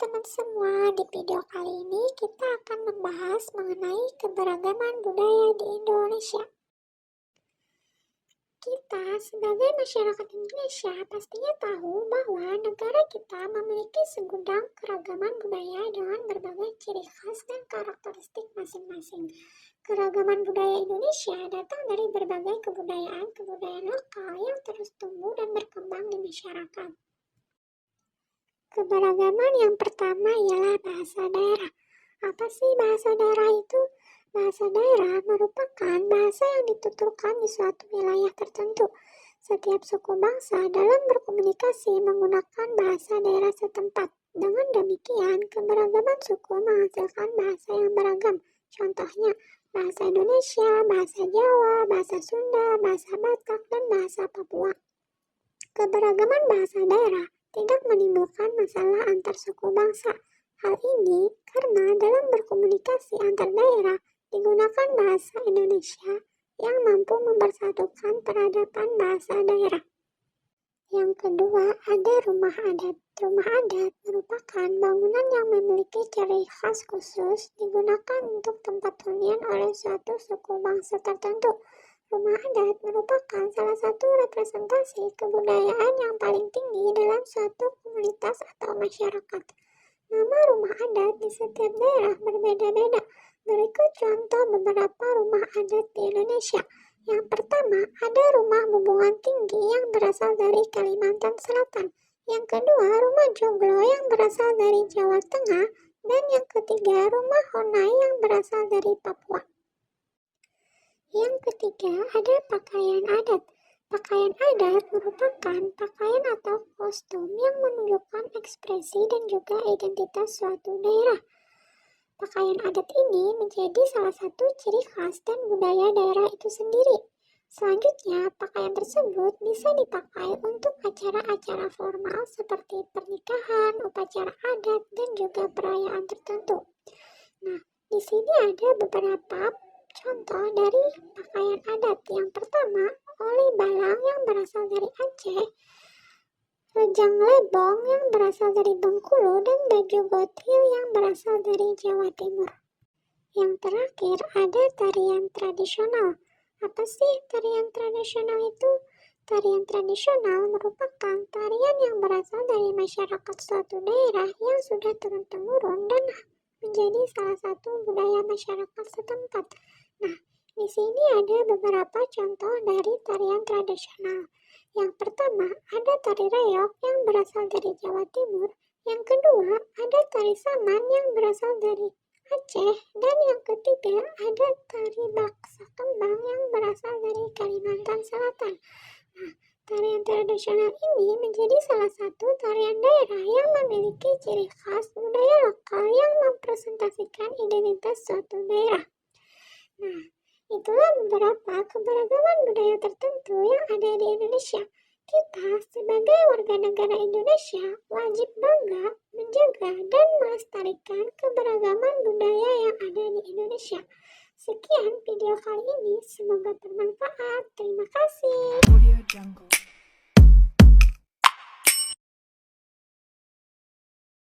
teman-teman semua, di video kali ini kita akan membahas mengenai keberagaman budaya di Indonesia. Kita sebagai masyarakat Indonesia pastinya tahu bahwa negara kita memiliki segudang keragaman budaya dengan berbagai ciri khas dan karakteristik masing-masing. Keragaman budaya Indonesia datang dari berbagai kebudayaan lokal yang terus tumbuh dan berkembang di masyarakat. Keberagaman yang pertama ialah bahasa daerah. Apa sih bahasa daerah itu? Bahasa daerah merupakan bahasa yang dituturkan di suatu wilayah tertentu. Setiap suku bangsa dalam berkomunikasi menggunakan bahasa daerah setempat. Dengan demikian, keberagaman suku menghasilkan bahasa yang beragam. Contohnya, bahasa Indonesia, bahasa Jawa, bahasa Sunda, bahasa Batak, dan bahasa Papua. Keberagaman bahasa daerah tidak menimbulkan masalah antar suku bangsa. Hal ini karena dalam berkomunikasi antar daerah digunakan bahasa Indonesia yang mampu mempersatukan peradaban bahasa daerah. Yang kedua, ada rumah adat. Rumah adat merupakan bangunan yang memiliki ciri khas khusus digunakan untuk tempat hunian oleh suatu suku bangsa tertentu. Rumah adat merupakan salah satu representasi kebudayaan yang paling tinggi dalam suatu komunitas atau masyarakat. Nama rumah adat di setiap daerah berbeda-beda. Berikut contoh beberapa rumah adat di Indonesia. Yang pertama, ada rumah Bubungan Tinggi yang berasal dari Kalimantan Selatan. Yang kedua, rumah Joglo yang berasal dari Jawa Tengah. Dan yang ketiga, rumah Honai yang berasal dari Papua. Yang ketiga, ada pakaian adat. Pakaian adat merupakan pakaian atau kostum yang menunjukkan ekspresi dan juga identitas suatu daerah. Pakaian adat ini menjadi salah satu ciri khas dan budaya daerah itu sendiri. Selanjutnya, pakaian tersebut bisa dipakai untuk acara-acara formal seperti pernikahan, upacara adat, dan juga perayaan tertentu. Nah, di sini ada beberapa contoh dari pakaian adat. Yang pertama, oli balang yang berasal dari Aceh, rejang lebong yang berasal dari Bengkulu, dan baju gotil yang berasal dari Jawa Timur. Yang terakhir, ada tarian tradisional. Apa sih tarian tradisional itu? Tarian tradisional merupakan tarian yang berasal dari masyarakat suatu daerah yang sudah turun-temurun dan menjadi salah satu budaya masyarakat setempat. Nah, di sini ada beberapa contoh dari tarian tradisional. Yang pertama, ada tari reog yang berasal dari Jawa Timur. Yang kedua, ada tari saman yang berasal dari Aceh. Dan yang ketiga, ada tari baksa kembang yang berasal dari Kalimantan Selatan. Nah, tarian tradisional ini menjadi salah satu tarian daerah yang memiliki ciri khas budaya lokal yang mempresentasikan identitas suatu daerah. Nah, itulah beberapa keberagaman budaya tertentu yang ada di Indonesia. Kita sebagai warga negara Indonesia wajib bangga, menjaga, dan melestarikan keberagaman budaya yang ada di Indonesia. Sekian video kali ini, semoga bermanfaat. Terima kasih. Audio Jungle.